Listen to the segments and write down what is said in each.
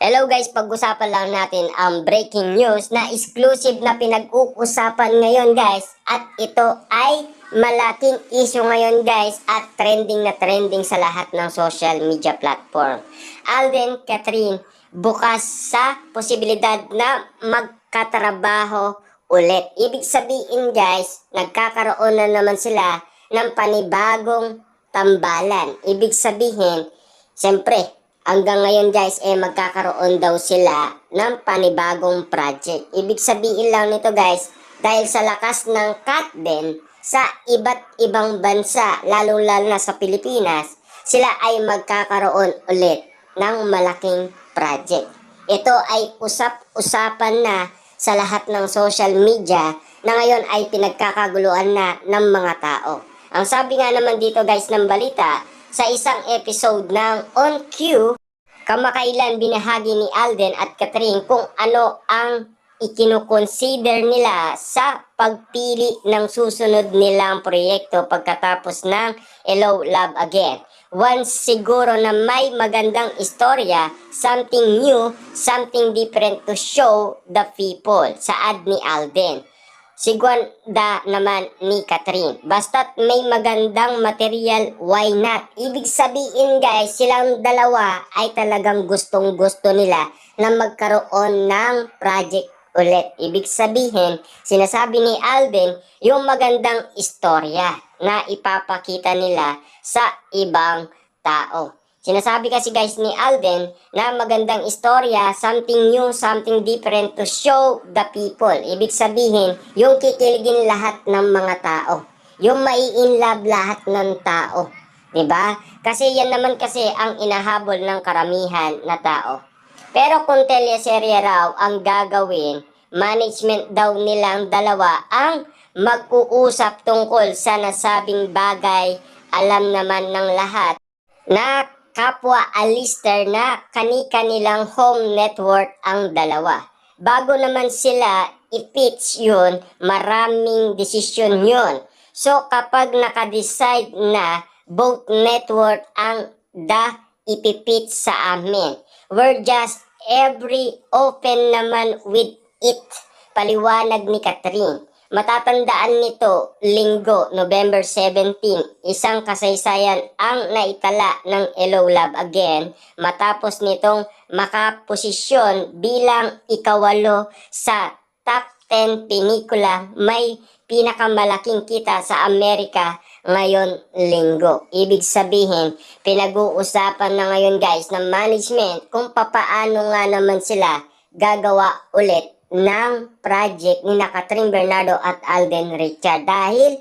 Hello guys, pag-usapan lang natin ang breaking news na exclusive na pinag-uusapan ngayon guys. At ito ay malaking issue ngayon guys at trending na trending sa lahat ng social media platform. Alden Catherine bukas sa posibilidad na magkatrabaho ulit. Ibig sabihin guys, nagkakaroon na naman sila ng panibagong tambalan. Ibig sabihin, siyempre, hanggang ngayon guys, magkakaroon daw sila ng panibagong project. Ibig sabihin lang nito guys, dahil sa lakas ng cut din sa iba't ibang bansa, lalo-lalo na sa Pilipinas, sila ay magkakaroon ulit ng malaking project. Ito ay usap-usapan na sa lahat ng social media na ngayon ay pinagkakaguluhan na ng mga tao. Ang sabi nga naman dito guys ng balita, sa isang episode ng On Cue, kamakailan binahagi ni Alden at Catherine kung ano ang ikinukonsider nila sa pagpili ng susunod nilang proyekto pagkatapos ng Hello Love Again. Once siguro na may magandang istorya, something new, something different to show the people, saad ni Alden. Sigwanda naman ni Catherine. Basta't may magandang material, why not? Ibig sabihin guys, silang dalawa ay talagang gustong-gusto nila na magkaroon ng project ulit. Ibig sabihin, sinasabi ni Alden yung magandang istorya na ipapakita nila sa ibang tao. Sinasabi kasi guys ni Alden na magandang istorya, something new, something different to show the people. Ibig sabihin, yung kikiligin lahat ng mga tao. Yung mai-inlove lahat ng tao. 'Di ba? Kasi yan naman kasi ang inahabol ng karamihan na tao. Pero kung teleserye raw ang gagawin, management daw nilang dalawa ang mag-uusap tungkol sa nasabing bagay. Alam naman ng lahat na kapwa alister na kani-kanilang home network ang dalawa. Bago naman sila i-pitch yun, maraming desisyon yun. So kapag naka-decide na both network ang ipipitch sa amin, we're just every open naman with it, paliwanag ni Catherine. Matatandaan nito, Linggo, November 17, isang kasaysayan ang naitala ng Hello Love Again matapos nitong makaposisyon bilang ikawalo sa top 10 pelikula may pinakamalaking kita sa Amerika ngayon Linggo. Ibig sabihin, pinag-uusapan na ngayon guys ng management kung papaano nga naman sila gagawa ulit ng project ni Catherine Bernardo at Alden Richard dahil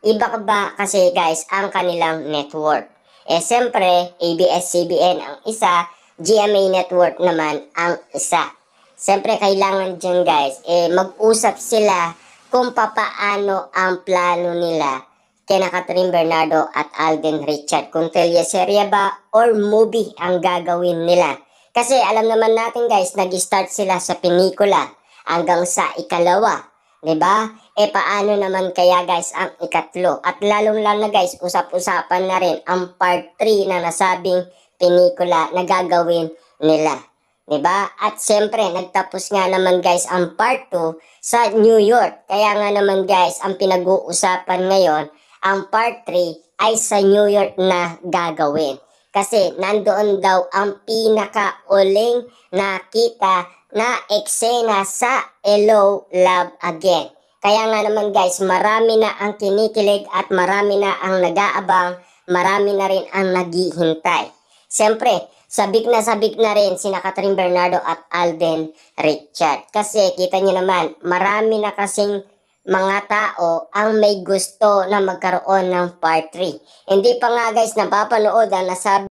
iba kasi guys ang kanilang network. Siyempre, ABS-CBN ang isa, GMA Network naman ang isa. Siyempre, kailangan dyan guys, mag-usap sila kung papaano ang plano nila kina Catherine Bernardo at Alden Richard. Kung teleserye ba or movie ang gagawin nila. Kasi alam naman natin guys, nag-start sila sa pelikula hanggang sa ikalawa, 'di ba? Paano naman kaya guys ang ikatlo? At lalong-lalo na guys, usap-usapan na rin ang part 3 na nasabing pelikula na gagawin nila, 'di ba? At siyempre, nagtapos nga naman guys ang part 2 sa New York. Kaya nga naman guys, ang pinag-uusapan ngayon, ang part 3 ay sa New York na gagawin. Kasi nandoon daw ang pinakauling nakita na eksena sa Hello Love Again. Kaya nga naman guys, marami na ang kinikilig at marami na ang nag-aabang, marami na rin ang naghihintay. Siyempre, sabik na rin sina Catherine Bernardo at Alden Richard. Kasi kita nyo naman, marami na kasing mga tao ang may gusto na magkaroon ng part 3. Hindi pa nga guys napapanood ang nasabi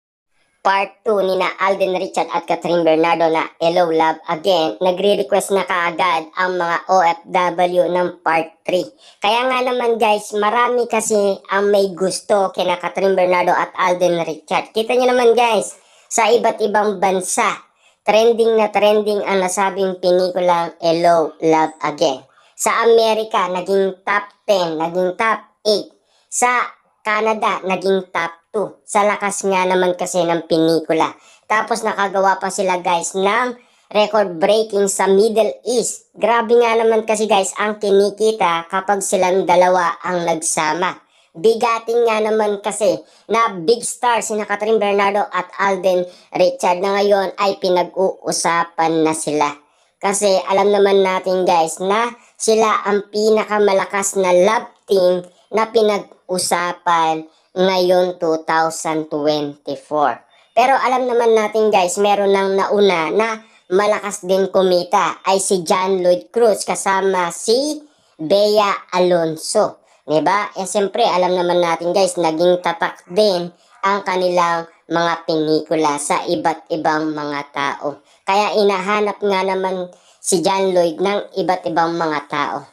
part 2 ni na Alden Richard at Catherine Bernardo na Hello Love Again, nagre-request na kaagad ang mga OFW ng part 3. Kaya nga naman guys, marami kasi ang may gusto kina Catherine Bernardo at Alden Richard. Kita nyo naman guys, sa iba't ibang bansa, trending na trending ang nasabing pelikulang Hello Love Again. Sa Amerika, naging top 10, naging top 8. Sa Canada, naging top 2. Sa lakas nga naman kasi ng pelikula. Tapos nakagawa pa sila guys ng record breaking sa Middle East. Grabe nga naman kasi guys ang kinikita kapag silang dalawa ang nagsama. Bigating nga naman kasi na big star sina Catherine Bernardo at Alden Richard na ngayon ay pinag-uusapan na sila. Kasi alam naman natin guys na sila ang pinakamalakas na love team na pinag-usapan ngayon 2024. Pero alam naman natin guys, meron nang nauna na malakas din kumita ay si John Lloyd Cruz kasama si Bea Alonso. Diba? Eh siyempre alam naman natin guys, naging tatak din ang kanilang mga pelikula sa iba't ibang mga tao. Kaya inahanap nga naman si John Lloyd ng iba't ibang mga tao.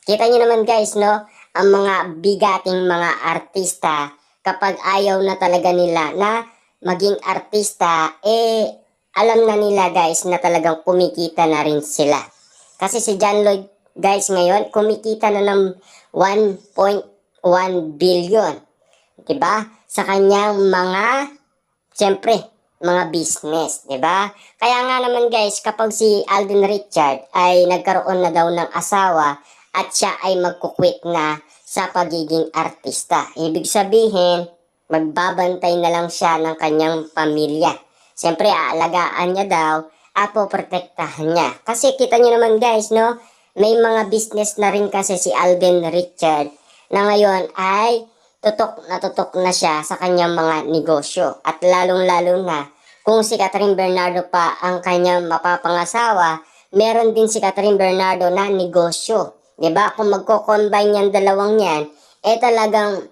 Kita nyo naman guys, no? Ang mga bigating mga artista kapag ayaw na talaga nila na maging artista, alam na nila guys na talagang kumikita na rin sila. Kasi si John Lloyd guys ngayon, kumikita na ng 1.1 billion. Diba? Sa kanyang mga, siyempre, mga business. Diba? Kaya nga naman guys, kapag si Alden Richard ay nagkaroon na daw ng asawa at siya ay magkukwit na sa pagiging artista. Ibig sabihin, magbabantay na lang siya ng kanyang pamilya. Siyempre, aalagaan niya daw at poprotektahan niya. Kasi kita niyo naman guys, no? May mga business na rin kasi si Alden Richard na ngayon ay tutok na siya sa kanyang mga negosyo. At lalong-lalo na kung si Catherine Bernardo pa ang kanyang mapapangasawa, meron din si Catherine Bernardo na negosyo. Diba? Kung magko-combine yung dalawang yan, talagang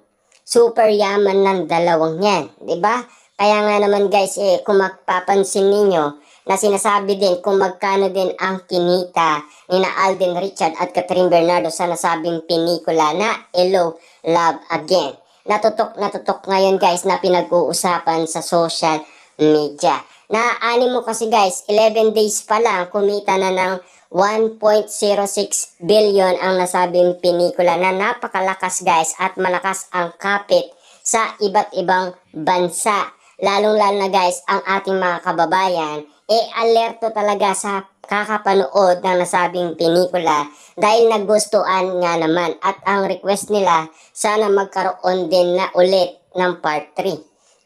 super yaman ng dalawang yan, 'di ba? Kaya nga naman guys, kung magpapansin ninyo na sinasabi din kung magkano din ang kinita ni na Alden Richard at Catherine Bernardo sa nasabing pelikula na Hello, Love Again. Natutok ngayon guys na pinag-uusapan sa social media. Na-ani mo kasi guys, 11 days pa lang kumita na ng 1.06 billion ang nasabing pelikula na napakalakas guys at malakas ang kapit sa iba't ibang bansa. Lalong-lalo na guys ang ating mga kababayan alerto talaga sa kakapanood ng nasabing pelikula dahil nagustuhan nga naman at ang request nila sana magkaroon din na ulit ng part 3.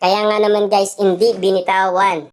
Kaya nga naman guys hindi binitawan